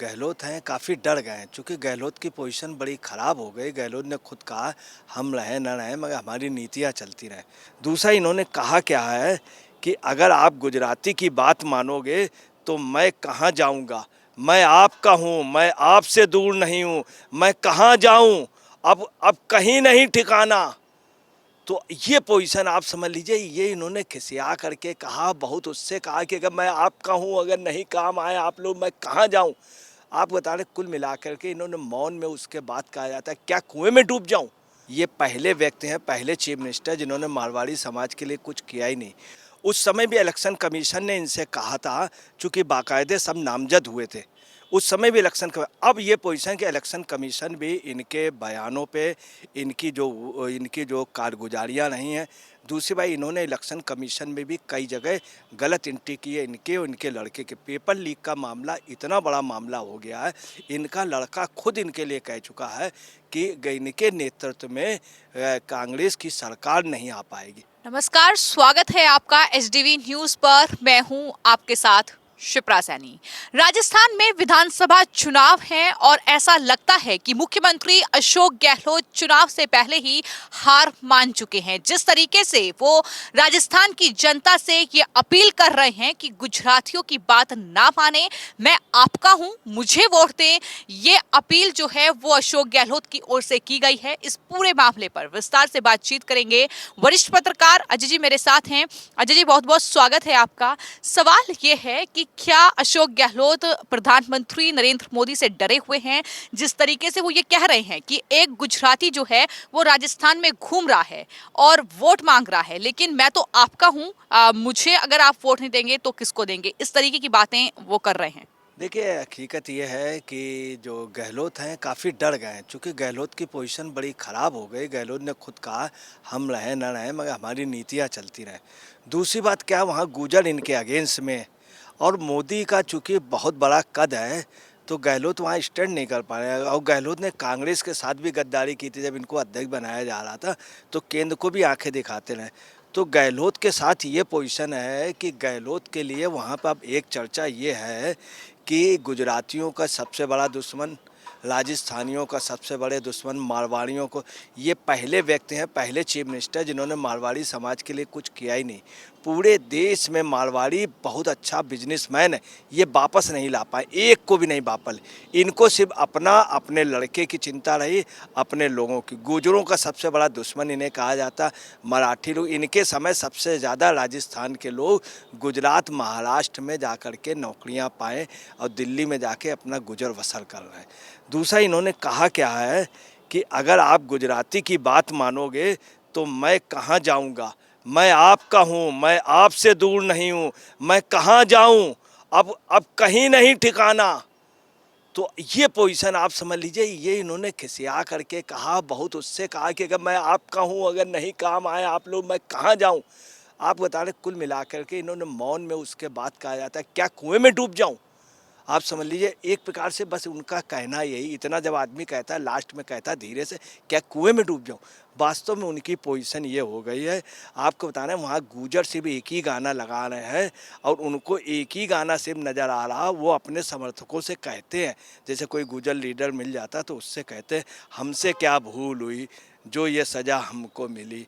गहलोत हैं काफ़ी डर गए हैं, चूँकि गहलोत की पोजीशन बड़ी ख़राब हो गई। गहलोत ने खुद कहा हम रहें न रहें मगर हमारी नीतियाँ चलती रहें। दूसरा इन्होंने कहा क्या है कि अगर आप गुजराती की बात मानोगे तो मैं कहाँ जाऊँगा, मैं आपका हूँ, मैं आपसे दूर नहीं हूँ, मैं कहाँ जाऊँ, अब कहीं नहीं ठिकाना। तो ये पोजीशन आप समझ लीजिए, ये इन्होंने खिसिया करके कहा, बहुत उससे कहा कि अगर मैं आपका हूँ, अगर नहीं काम आए आप लोग, मैं कहाँ जाऊँ। आप बता रहे कुल मिलाकर के इन्होंने मौन में उसके बाद कहा जाता है क्या कुएं में डूब जाऊं। ये पहले व्यक्ति हैं, पहले चीफ मिनिस्टर जिन्होंने मारवाड़ी समाज के लिए कुछ किया ही नहीं। उस समय भी इलेक्शन कमीशन ने इनसे कहा था, चूंकि बाकायदे सब नामजद हुए थे उस समय भी इलेक्शन का। अब ये पोजीशन कि इलेक्शन कमीशन भी इनके बयानों पे, इनकी जो कारगुजारियाँ नहीं हैं। दूसरी बात, इन्होंने इलेक्शन कमीशन में भी कई जगह गलत एंट्री की है। इनके और इनके लड़के के पेपर लीक का मामला इतना बड़ा मामला हो गया है, इनका लड़का खुद इनके लिए कह चुका है कि इनके नेतृत्व में कांग्रेस की सरकार नहीं आ पाएगी। नमस्कार, स्वागत है आपका एसडीवी न्यूज पर। मैं हूं आपके साथ शिप्रा सैनी। राजस्थान में विधानसभा चुनाव हैं और ऐसा लगता है कि मुख्यमंत्री अशोक गहलोत चुनाव से पहले ही हार मान चुके हैं। जिस तरीके से वो राजस्थान की जनता से ये अपील कर रहे हैं कि गुजरातियों की बात ना माने, मैं आपका हूं, मुझे वोट दें, ये अपील जो है वो अशोक गहलोत की ओर से की गई है। इस पूरे मामले पर विस्तार से बातचीत करेंगे। वरिष्ठ पत्रकार अजय जी मेरे साथ हैं। अजय जी, बहुत बहुत स्वागत है आपका। सवाल ये है कि क्या अशोक गहलोत प्रधानमंत्री नरेंद्र मोदी से डरे हुए हैं? जिस तरीके से वो ये कह रहे हैं कि एक गुजराती जो है वो राजस्थान में घूम रहा है और वोट मांग रहा है, लेकिन मैं तो आपका हूं, मुझे अगर आप वोट नहीं देंगे तो किसको देंगे, इस तरीके की बातें वो कर रहे हैं। देखिए, हकीकत ये है कि जो गहलोत हैं काफ़ी डर गए हैं, चूँकि गहलोत की पोजीशन बड़ी ख़राब हो गई। गहलोत ने खुद कहा हम रहें न रहें मगर हमारी नीतियाँ चलती रहें। दूसरी बात क्या, वहाँ गुजर इनके अगेंस्ट में है और मोदी का चूँकि बहुत बड़ा कद है तो गहलोत वहाँ स्टैंड नहीं कर पा रहे हैं। और गहलोत ने कांग्रेस के साथ भी गद्दारी की थी, जब इनको अध्यक्ष बनाया जा रहा था तो केंद्र को भी आंखें दिखाते रहे। तो गहलोत के साथ ये पोजीशन है कि गहलोत के लिए वहाँ पर अब एक चर्चा ये है कि गुजरातियों का सबसे बड़ा दुश्मन, राजस्थानियों का सबसे बड़े दुश्मन मारवाड़ियों को। ये पहले व्यक्ति हैं, पहले चीफ मिनिस्टर जिन्होंने मारवाड़ी समाज के लिए कुछ किया ही नहीं। पूरे देश में मारवाड़ी बहुत अच्छा बिजनेसमैन है, ये वापस नहीं ला पाए, एक को भी नहीं वापस। इनको सिर्फ अपना, अपने लड़के की चिंता रही, अपने लोगों की। गुजरों का सबसे बड़ा दुश्मन इन्हें कहा जाता। मराठी लोग, इनके समय सबसे ज़्यादा राजस्थान के लोग गुजरात महाराष्ट्र में जा कर के नौकरियां पाएँ और दिल्ली में जाके अपना गुजर बसर कर रहे हैं। दूसरा इन्होंने कहा क्या है कि अगर आप गुजराती की बात मानोगे तो मैं कहाँ जाऊँगा, मैं आपका हूँ, मैं आपसे दूर नहीं हूँ, मैं कहाँ जाऊँ, अब कहीं नहीं ठिकाना। तो ये पोजीशन आप समझ लीजिए, ये इन्होंने खिसिया करके कहा, बहुत उससे कहा कि अगर मैं आपका हूँ, अगर नहीं काम आए आप लोग, मैं कहाँ जाऊँ। आप बता रहे कुल मिलाकर के इन्होंने मौन में उसके बाद कहा जाता है क्या कुएं में डूब जाऊँ। आप समझ लीजिए, एक प्रकार से बस उनका कहना यही, इतना जब आदमी कहता है लास्ट में कहता है धीरे से क्या कुएं में डूब जाऊं। वास्तव में उनकी पोजीशन ये हो गई है। आपको बता रहे हैं वहाँ गुजर सिर्फ एक ही गाना लगा रहे हैं और उनको एक ही गाना सिर्फ नज़र आ रहा, वो अपने समर्थकों से कहते हैं, जैसे कोई गुजर लीडर मिल जाता तो उससे कहते हैं हमसे क्या भूल हुई जो ये सज़ा हमको मिली।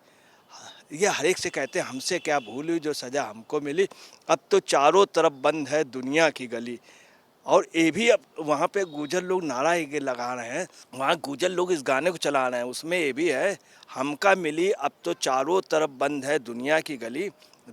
ये हर एक से कहते हैं हमसे क्या भूल हुई जो सज़ा हमको मिली, अब तो चारों तरफ बंद है दुनिया की गली। और ये भी अब वहाँ पे गुजर लोग नारा ये लगा रहे हैं, वहाँ गुजर लोग इस गाने को चला रहे हैं, उसमें ये भी है हमका मिली अब तो चारों तरफ बंद है दुनिया की गली।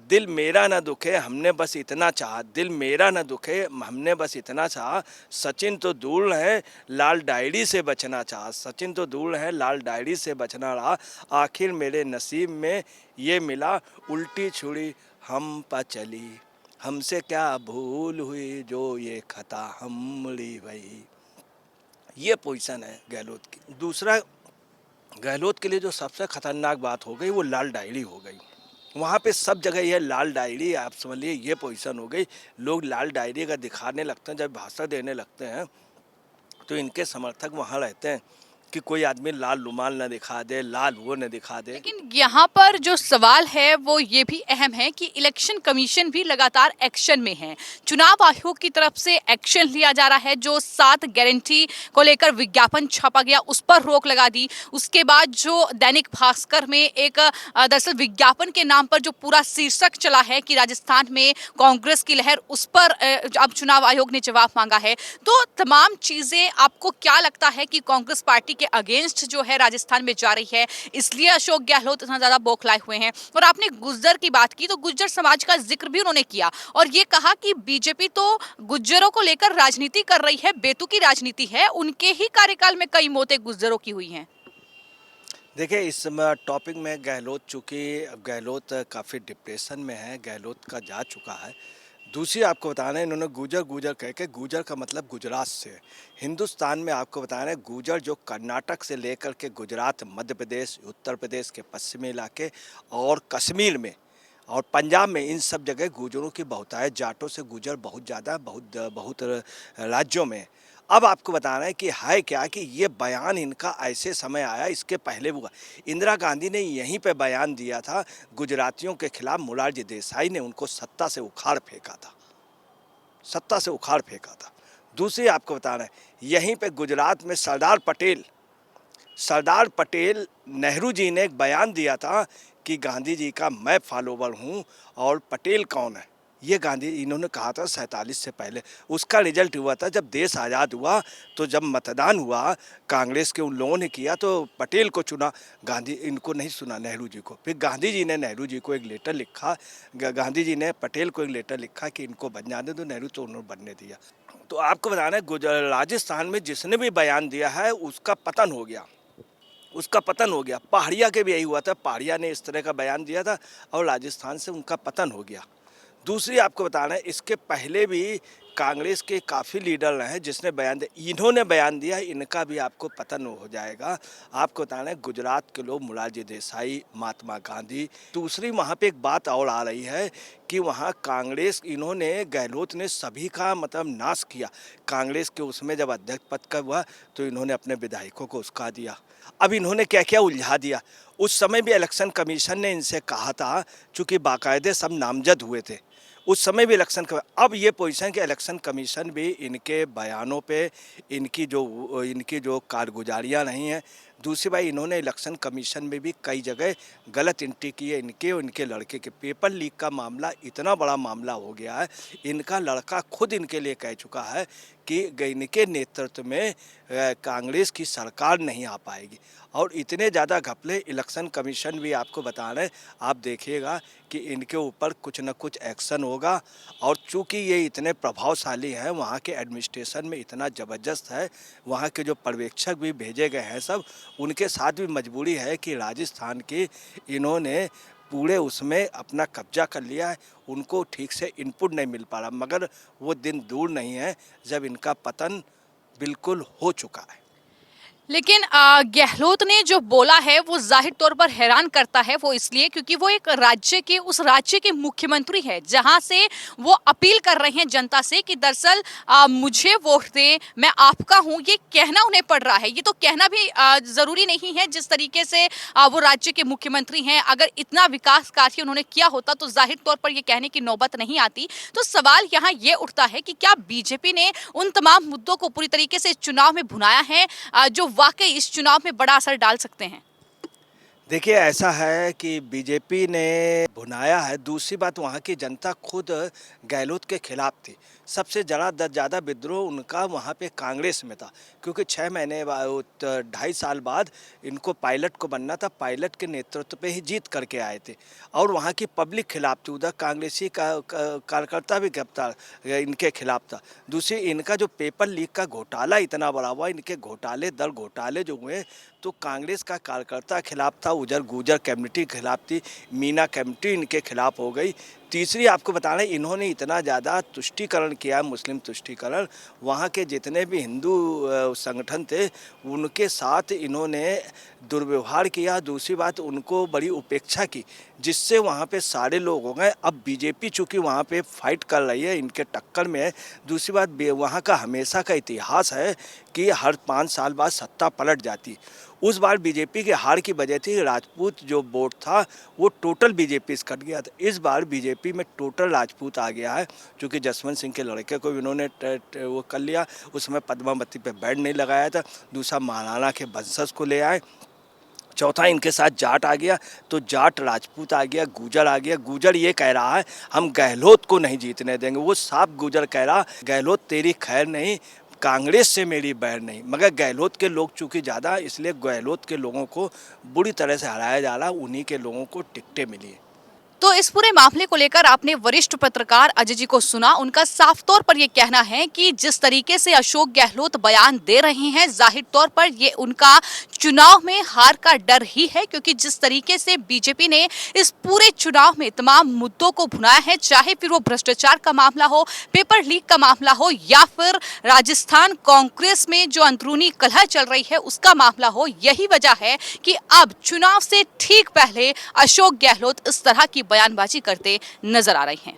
दिल मेरा न दुखे हमने बस इतना चाहा, दिल मेरा न दुखे हमने बस इतना चाहा, सचिन तो दूर है लाल डायरी से बचना चाहा, सचिन तो दूर है लाल डायरी से बचना रहा, आखिर मेरे नसीब में ये मिला उल्टी छुरी हम पर चली, हमसे क्या भूल हुई जो ये खता हमरी भई। ये पोजीशन है गहलोत की। दूसरा, गहलोत के लिए जो सबसे खतरनाक बात हो गई वो लाल डायरी हो गई। वहाँ पे सब जगह ये लाल डायरी, आप समझ लीजिए ये पोजीशन हो गई। लोग लाल डायरी का दिखाने लगते हैं, जब भाषण देने लगते हैं तो इनके समर्थक वहाँ रहते हैं कि कोई आदमी लाल रुमाल न दिखा दे, लाल वो न दिखा दे। लेकिन यहाँ पर जो सवाल है वो ये भी अहम है कि इलेक्शन कमीशन भी लगातार एक्शन में है। चुनाव आयोग की तरफ से एक्शन लिया जा रहा है। जो 7 गारंटी को लेकर विज्ञापन छापा गया उस पर रोक लगा दी। उसके बाद जो दैनिक भास्कर में एक दरअसल विज्ञापन के नाम पर जो पूरा शीर्षक चला है कि राजस्थान में कांग्रेस की लहर, उस पर अब चुनाव आयोग ने जवाब मांगा है। तो तमाम चीजें आपको क्या लगता है कि कांग्रेस पार्टी के अगेंस्ट जो है राजस्थान में जा रही है, इसलिए अशोक गहलोत इतना ज्यादा बौखलाए हुए हैं? और आपने गुज्जर की बात की तो गुज्जर समाज का जिक्र भी उन्होंने किया और ये कहा कि बीजेपी तो गुज्जरों को लेकर राजनीति कर रही है, बेतुकी राजनीति है, उनके ही कार्यकाल में कई मौतें गुज्जरों की हुई हैं। देखिए, इस टॉपिक में गहलोत, चूँकि गहलोत काफ़ी डिप्रेशन में है, गहलोत का जा चुका है। दूसरी आपको बताना है, इन्होंने गूजर गूजर कह के, गूजर का मतलब गुजरात से है। हिंदुस्तान में आपको बताना है गूजर जो कर्नाटक से लेकर के गुजरात, मध्य प्रदेश, उत्तर प्रदेश के पश्चिमी इलाके और कश्मीर में और पंजाब में, इन सब जगह गूजरों की बहुतायत, जाटों से गूजर बहुत ज़्यादा, बहुत राज्यों में। अब आपको बताना है कि है क्या कि ये बयान इनका ऐसे समय आया, इसके पहले हुआ। इंदिरा गांधी ने यहीं पे बयान दिया था गुजरातियों के खिलाफ, मोरारजी देसाई ने उनको सत्ता से उखाड़ फेंका था, सत्ता से उखाड़ फेंका था। दूसरी आपको बताना है, यहीं पे गुजरात में सरदार पटेल, नेहरू जी ने एक बयान दिया था कि गांधी जी का मैं फॉलोवर हूँ और पटेल कौन है, ये गांधी इन्होंने कहा था 47 से पहले। उसका रिजल्ट हुआ था जब देश आज़ाद हुआ, तो जब मतदान हुआ कांग्रेस के उन लोगों ने किया तो पटेल को चुना, गांधी इनको नहीं सुना, नेहरू जी को। फिर गांधी जी ने नेहरू जी को एक लेटर लिखा, गांधी जी ने पटेल को एक लेटर लिखा कि इनको बन जाने दो, नेहरू तो उन्होंने बनने दिया। तो आपको बताना है राजस्थान में जिसने भी बयान दिया है उसका पतन हो गया, उसका पतन हो गया। पहाड़िया के भी यही हुआ था, पहाड़िया ने इस तरह का बयान दिया था और राजस्थान से उनका पतन हो गया। दूसरी आपको बताना है, इसके पहले भी कांग्रेस के काफ़ी लीडर रहे हैं जिसने बयान दिया, इन्होंने बयान दिया, इनका भी आपको पतन हो जाएगा। आपको बताना है गुजरात के लोग, मोरारजी देसाई, महात्मा गांधी। दूसरी वहाँ पे एक बात और आ रही है कि वहाँ कांग्रेस, इन्होंने, गहलोत ने सभी का मतलब नाश किया। कांग्रेस के उसमें जब अध्यक्ष पद का हुआ तो इन्होंने अपने विधायकों को उसका दिया। अब इन्होंने क्या क्या उलझा दिया। उस समय भी इलेक्शन कमीशन ने इनसे कहा था, चूँकि बाकायदे सब नामजद हुए थे, उस समय भी इलेक्शन का। अब ये पोजीशन कि इलेक्शन कमीशन भी इनके बयानों पे, इनकी जो कारगुजारियाँ नहीं हैं। दूसरी बात, इन्होंने इलेक्शन कमीशन में भी कई जगह गलत एंट्री की है। इनके और इनके लड़के के पेपर लीक का मामला इतना बड़ा मामला हो गया है, इनका लड़का खुद इनके लिए कह चुका है कि इनके नेतृत्व में कांग्रेस की सरकार नहीं आ पाएगी। और इतने ज़्यादा घपले, इलेक्शन कमीशन भी आपको बता रहे हैं, आप देखिएगा कि इनके ऊपर कुछ न कुछ एक्शन होगा। और चूँकि ये इतने प्रभावशाली हैं, वहाँ के एडमिनिस्ट्रेशन में इतना ज़बरदस्त है, वहाँ के जो पर्यवेक्षक भी भेजे गए हैं सब, उनके साथ भी मजबूरी है कि राजस्थान की इन्होंने पूरे उसमें अपना कब्जा कर लिया है, उनको ठीक से इनपुट नहीं मिल पा रहा। मगर वो दिन दूर नहीं है जब इनका पतन बिल्कुल हो चुका है। लेकिन गहलोत ने जो बोला है वो जाहिर तौर पर हैरान करता है। वो इसलिए क्योंकि वो एक राज्य के, उस राज्य के मुख्यमंत्री है जहां से वो अपील कर रहे हैं जनता से कि दरअसल मुझे वोट दें, मैं आपका हूं। ये कहना उन्हें पड़ रहा है। ये तो कहना भी जरूरी नहीं है। जिस तरीके से वो राज्य के मुख्यमंत्री हैं, अगर इतना विकास कार्य उन्होंने किया होता तो जाहिर तौर पर ये कहने की नौबत नहीं आती। तो सवाल यहाँ ये उठता है कि क्या बीजेपी ने उन तमाम मुद्दों को पूरी तरीके से चुनाव में भुनाया है जो वाकई इस चुनाव में बड़ा असर डाल सकते हैं? देखिए, ऐसा है कि बीजेपी ने भुनाया है। दूसरी बात, वहाँ की जनता खुद गहलोत के खिलाफ थी। सबसे ज़्यादा विद्रोह उनका वहाँ पे कांग्रेस में था, क्योंकि 6 महीने बाद, 2.5 साल बाद इनको पायलट को बनना था। पायलट के नेतृत्व पे ही जीत करके आए थे और वहाँ की पब्लिक खिलाफ थी। उधर कांग्रेसी कार्यकर्ता भी गिरफ्तार इनके खिलाफ था। दूसरी, इनका जो पेपर लीक का घोटाला इतना बड़ा हुआ, इनके घोटाले जो हुए, तो कांग्रेस का कार्यकर्ता खिलाफ था, उधर गुर्जर कम्युनिटी खिलाफ थी, मीना कम्युनिटी इनके खिलाफ हो गई। तीसरी आपको बता रहे हैं, इन्होंने इतना ज़्यादा तुष्टीकरण किया, मुस्लिम तुष्टीकरण, वहाँ के जितने भी हिंदू संगठन थे उनके साथ इन्होंने दुर्व्यवहार किया। दूसरी बात, उनको बड़ी उपेक्षा की, जिससे वहाँ पे सारे लोग हो गए। अब बीजेपी चूँकि वहाँ पे फाइट कर रही है, इनके टक्कर में है। दूसरी बात, वहाँ का हमेशा का इतिहास है कि हर 5 साल बाद सत्ता पलट जाती। उस बार बीजेपी की हार की वजह थी राजपूत जो वोट था वो टोटल बीजेपी से कट गया था। इस बार बीजेपी में टोटल राजपूत आ गया है, क्योंकि जसवंत सिंह के लड़के को भी उन्होंने वो कर लिया। उसमें पद्मावती पे बैड नहीं लगाया था। दूसरा, महाराणा के वंशज को ले आए। चौथा, इनके साथ जाट आ गया, तो जाट राजपूत आ गया, गुजर आ गया। गुजर ये कह रहा है हम गहलोत को नहीं जीतने देंगे। वो साफ गुजर कह रहा, गहलोत तेरी खैर नहीं, कांग्रेस से मेरी बैर नहीं। मगर गहलोत के लोग चूँकि ज़्यादा, इसलिए गहलोत के लोगों को बुरी तरह से हराया जा रहा। उन्हीं के लोगों को टिकटें मिली है। तो इस पूरे मामले को लेकर आपने वरिष्ठ पत्रकार अजय जी को सुना। उनका साफ तौर पर ये कहना है कि जिस तरीके से अशोक गहलोत बयान दे रहे हैं, जाहिर तौर पर ये उनका चुनाव में हार का डर ही है, क्योंकि जिस तरीके से बीजेपी ने इस पूरे चुनाव में तमाम मुद्दों को भुनाया है, चाहे फिर वो भ्रष्टाचार का मामला हो, पेपर लीक का मामला हो, या फिर राजस्थान कांग्रेस में जो अंदरूनी कलह चल रही है उसका मामला हो, यही वजह है कि अब चुनाव से ठीक पहले अशोक गहलोत इस तरह की बयानबाजी करते नजर आ रहे हैं।